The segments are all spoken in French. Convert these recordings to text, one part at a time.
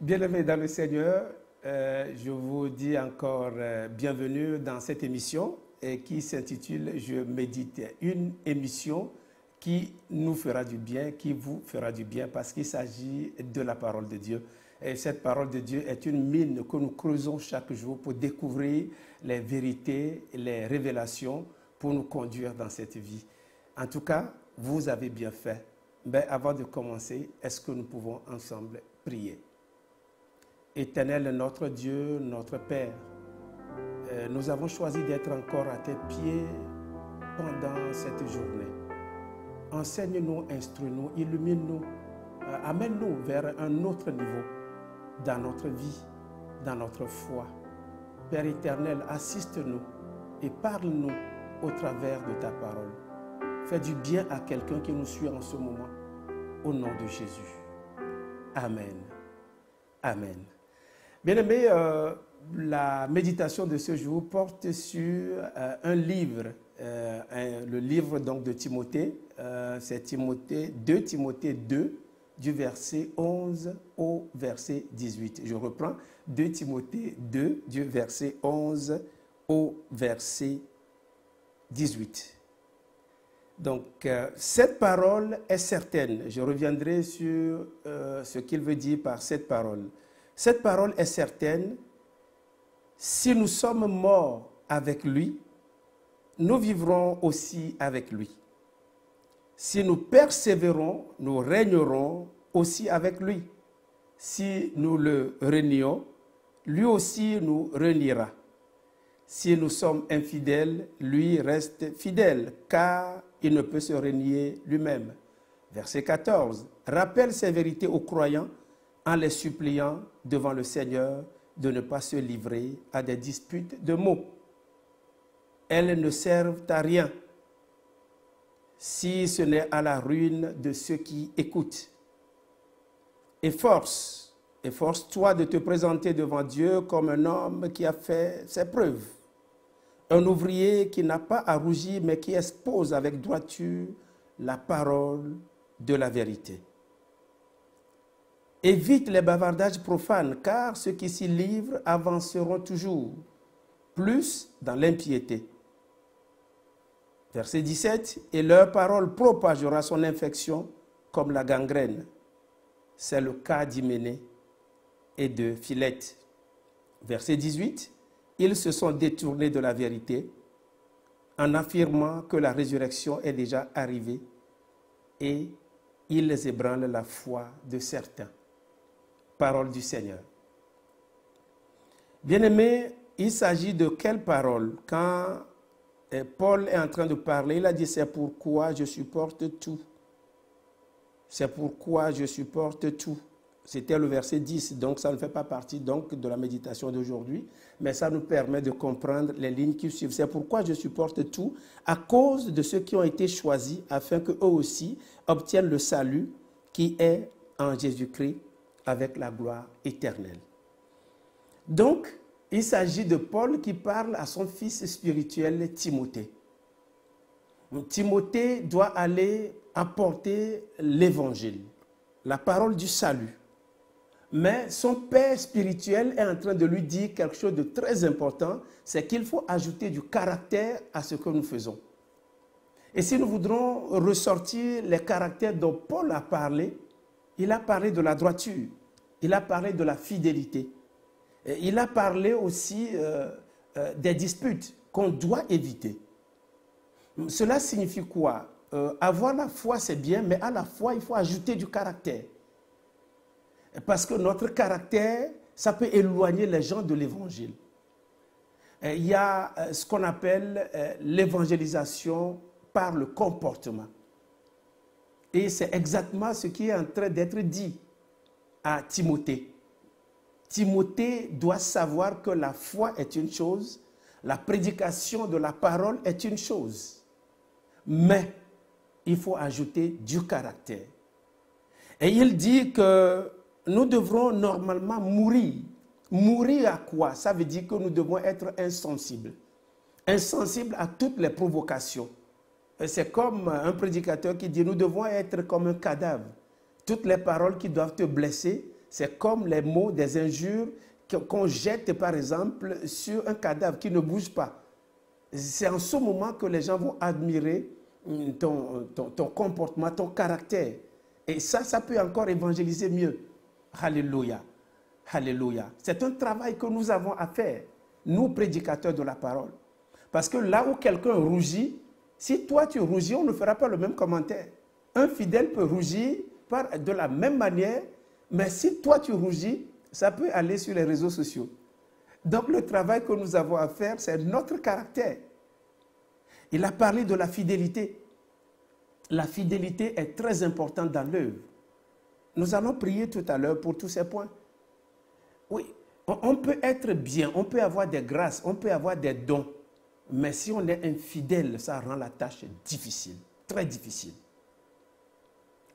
Bien-aimés dans le Seigneur, je vous dis encore bienvenue dans cette émission qui s'intitule « Je médite ». Une émission qui nous fera du bien, qui vous fera du bien parce qu'il s'agit de la parole de Dieu. Et cette parole de Dieu est une mine que nous creusons chaque jour pour découvrir les vérités, les révélations pour nous conduire dans cette vie. En tout cas, vous avez bien fait. Mais avant de commencer, est-ce que nous pouvons ensemble prier? Éternel notre Dieu, notre Père, nous avons choisi d'être encore à tes pieds pendant cette journée. Enseigne-nous, instruis-nous, illumine-nous, amène-nous vers un autre niveau dans notre vie, dans notre foi. Père éternel, assiste-nous et parle-nous au travers de ta parole. Fais du bien à quelqu'un qui nous suit en ce moment, au nom de Jésus. Amen. Amen. Bien-aimés, la méditation de ce jour porte sur un livre, le livre donc de Timothée, c'est 2 Timothée 2, du verset 11 au verset 18. Je reprends, 2 Timothée 2, du verset 11 au verset 18. Donc, cette parole est certaine. Je reviendrai sur ce qu'il veut dire par cette parole. Cette parole est certaine. Si nous sommes morts avec lui, nous vivrons aussi avec lui. Si nous persévérons, nous régnerons aussi avec lui. Si nous le renions, lui aussi nous reniera. Si nous sommes infidèles, lui reste fidèle, car il ne peut se renier lui-même. Verset 14. Rappelle ces vérités aux croyants en les suppliant devant le Seigneur de ne pas se livrer à des disputes de mots. Elles ne servent à rien, si ce n'est à la ruine de ceux qui écoutent. Efforce-toi de te présenter devant Dieu comme un homme qui a fait ses preuves. Un ouvrier qui n'a pas à rougir, mais qui expose avec droiture la parole de la vérité. Évite les bavardages profanes, car ceux qui s'y livrent avanceront toujours plus dans l'impiété. Verset 17, et leur parole propagera son infection comme la gangrène. C'est le cas d'Hyménée et de Philette. Verset 18, ils se sont détournés de la vérité en affirmant que la résurrection est déjà arrivée et ils ébranlent la foi de certains. Parole du Seigneur. Bien-aimés, il s'agit de quelle parole? Quand Paul est en train de parler, il a dit « c'est pourquoi je supporte tout ». C'est pourquoi je supporte tout. C'était le verset 10, donc ça ne fait pas partie donc, de la méditation d'aujourd'hui, mais ça nous permet de comprendre les lignes qui suivent. C'est pourquoi je supporte tout, à cause de ceux qui ont été choisis, afin qu'eux aussi obtiennent le salut qui est en Jésus-Christ avec la gloire éternelle. Donc, il s'agit de Paul qui parle à son fils spirituel Timothée. Timothée doit aller apporter l'évangile, la parole du salut. Mais son père spirituel est en train de lui dire quelque chose de très important, c'est qu'il faut ajouter du caractère à ce que nous faisons. Et si nous voudrons ressortir les caractères dont Paul a parlé, il a parlé de la droiture, il a parlé de la fidélité, il a parlé aussi des disputes qu'on doit éviter. Cela signifie quoi? Avoir la foi, c'est bien, mais à la foi, il faut ajouter du caractère. Parce que notre caractère, ça peut éloigner les gens de l'évangile. Il y a ce qu'on appelle l'évangélisation par le comportement. Et c'est exactement ce qui est en train d'être dit à Timothée. Timothée doit savoir que la foi est une chose, la prédication de la parole est une chose. Mais il faut ajouter du caractère. Et il dit que nous devrons normalement mourir. Mourir à quoi? Ça veut dire que nous devons être insensibles. Insensibles à toutes les provocations. C'est comme un prédicateur qui dit, nous devons être comme un cadavre. Toutes les paroles qui doivent te blesser, C'est comme les mots des injures qu'on jette, par exemple, sur un cadavre qui ne bouge pas. C'est en ce moment que les gens vont admirer ton comportement, ton caractère. Et ça peut encore évangéliser mieux. Alléluia. Alléluia. C'est un travail que nous avons à faire, nous prédicateurs de la parole. Parce que là où quelqu'un rougit, si toi tu rougis, on ne fera pas le même commentaire. Un fidèle peut rougir de la même manière, mais si toi tu rougis, ça peut aller sur les réseaux sociaux. Donc le travail que nous avons à faire, c'est notre caractère. Il a parlé de la fidélité. La fidélité est très importante dans l'œuvre. Nous allons prier tout à l'heure pour tous ces points. Oui, on peut être bien, on peut avoir des grâces, on peut avoir des dons. Mais si on est infidèle, ça rend la tâche difficile, très difficile.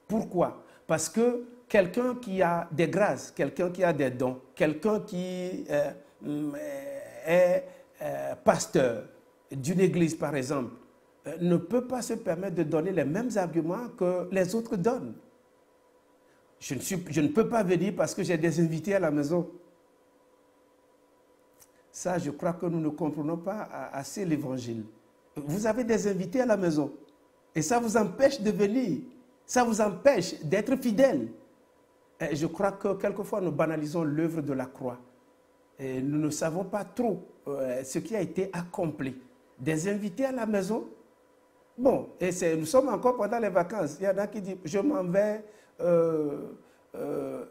Pourquoi? Parce que quelqu'un qui a des grâces, quelqu'un qui a des dons, quelqu'un qui est pasteur d'une église, par exemple, ne peut pas se permettre de donner les mêmes arguments que les autres donnent. Je ne peux pas venir parce que j'ai des invités à la maison. Ça, je crois que nous ne comprenons pas assez l'évangile. Vous avez des invités à la maison et ça vous empêche de venir. Ça vous empêche d'être fidèle. Et je crois que quelquefois nous banalisons l'œuvre de la croix. Et nous ne savons pas trop ce qui a été accompli. Des invités à la maison. Bon, et nous sommes encore pendant les vacances. Il y en a qui disent, je m'en vais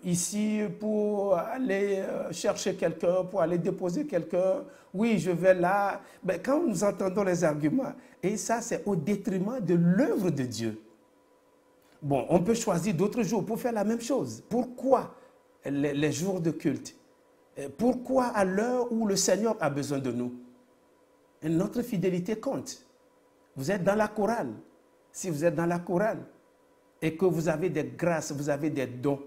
ici pour aller chercher quelqu'un, pour aller déposer quelqu'un. Oui, je vais là. Mais quand nous entendons les arguments, et ça c'est au détriment de l'œuvre de Dieu. Bon, on peut choisir d'autres jours pour faire la même chose. Pourquoi les jours de culte? Pourquoi à l'heure où le Seigneur a besoin de nous? Et notre fidélité compte. Vous êtes dans la chorale. Si vous êtes dans la chorale et que vous avez des grâces, vous avez des dons,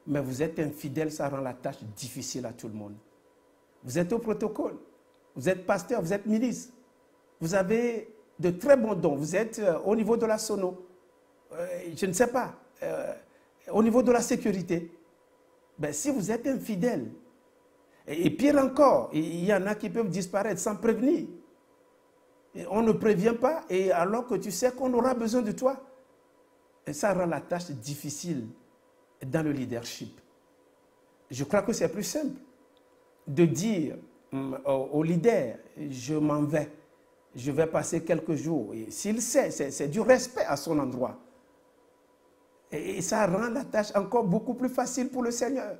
mais vous êtes infidèle, ça rend la tâche difficile à tout le monde. Vous êtes au protocole. Vous êtes pasteur, vous êtes ministre. Vous avez de très bons dons. Vous êtes au niveau de la sono. Je ne sais pas, au niveau de la sécurité, ben, si vous êtes infidèle, et pire encore, il y en a qui peuvent disparaître sans prévenir. Et on ne prévient pas, et alors que tu sais qu'on aura besoin de toi. Et ça rend la tâche difficile dans le leadership. Je crois que c'est plus simple de dire au leader, je m'en vais, je vais passer quelques jours. Et s'il sait, c'est du respect à son endroit. Et ça rend la tâche encore beaucoup plus facile pour le Seigneur.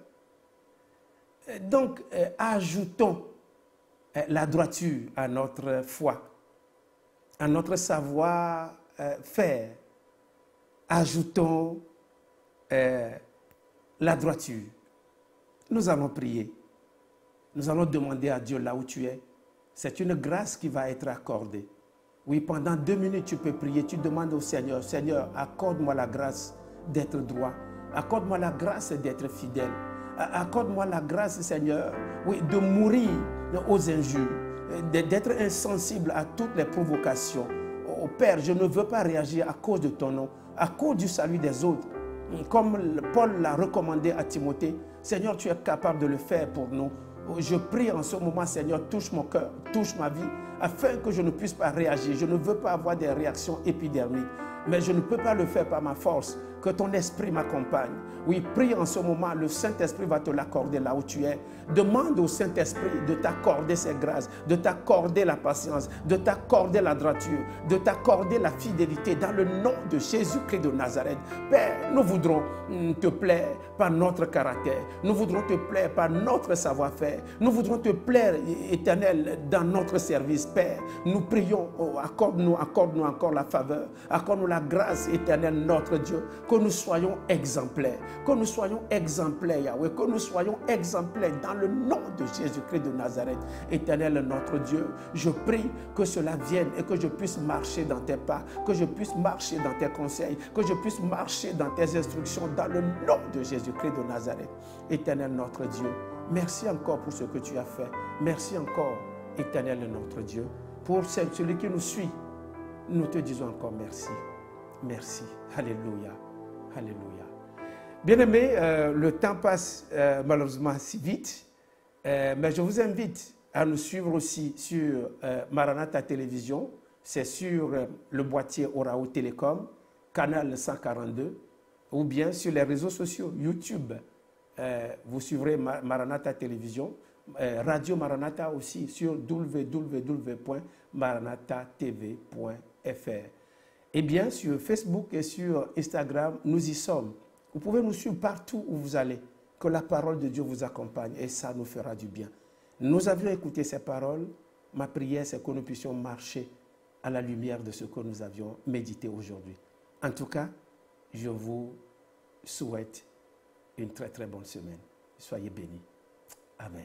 Donc, ajoutons la droiture à notre foi, à notre savoir-faire. Ajoutons la droiture. Nous allons prier. Nous allons demander à Dieu là où tu es. C'est une grâce qui va être accordée. Oui, pendant 2 minutes, tu peux prier. Tu demandes au Seigneur, Seigneur, accorde-moi la grâce d'être droit. Accorde-moi la grâce d'être fidèle. Accorde-moi la grâce, Seigneur, oui, de mourir aux injures, d'être insensible à toutes les provocations. Oh, Père, je ne veux pas réagir à cause de ton nom, à cause du salut des autres. Comme Paul l'a recommandé à Timothée, Seigneur, tu es capable de le faire pour nous. Je prie en ce moment, Seigneur, touche mon cœur, touche ma vie, afin que je ne puisse pas réagir. Je ne veux pas avoir des réactions épidermiques, mais je ne peux pas le faire par ma force. Que ton esprit m'accompagne. Oui, prie en ce moment, le Saint-Esprit va te l'accorder là où tu es. Demande au Saint-Esprit de t'accorder ses grâces, de t'accorder la patience, de t'accorder la droiture, de t'accorder la fidélité dans le nom de Jésus-Christ de Nazareth. Père, nous voudrons te plaire par notre caractère. Nous voudrons te plaire par notre savoir-faire. Nous voudrons te plaire, Éternel, dans notre service. Père, nous prions, accorde-nous encore la faveur. Accorde-nous la grâce, Éternel, notre Dieu. Que nous soyons exemplaires, Yahweh, que nous soyons exemplaires dans le nom de Jésus-Christ de Nazareth. Éternel notre Dieu, je prie que cela vienne et que je puisse marcher dans tes pas, que je puisse marcher dans tes conseils, que je puisse marcher dans tes instructions dans le nom de Jésus-Christ de Nazareth. Éternel notre Dieu, merci encore pour ce que tu as fait. Merci encore, Éternel notre Dieu, pour celui qui nous suit. Nous te disons encore merci. Merci. Alléluia. Alléluia. Bien-aimés, le temps passe malheureusement si vite, mais je vous invite à nous suivre aussi sur Maranatha Télévision. C'est sur le boîtier Orao Télécom, canal 142, ou bien sur les réseaux sociaux, YouTube. Vous suivrez Maranatha Télévision, Radio Maranatha aussi sur www.maranathatv.fr. Et bien sur Facebook et sur Instagram, nous y sommes. Vous pouvez nous suivre partout où vous allez. Que la parole de Dieu vous accompagne et ça nous fera du bien. Nous avions écouté ces paroles. Ma prière, c'est que nous puissions marcher à la lumière de ce que nous avions médité aujourd'hui. En tout cas, je vous souhaite une très très bonne semaine. Soyez bénis. Amen.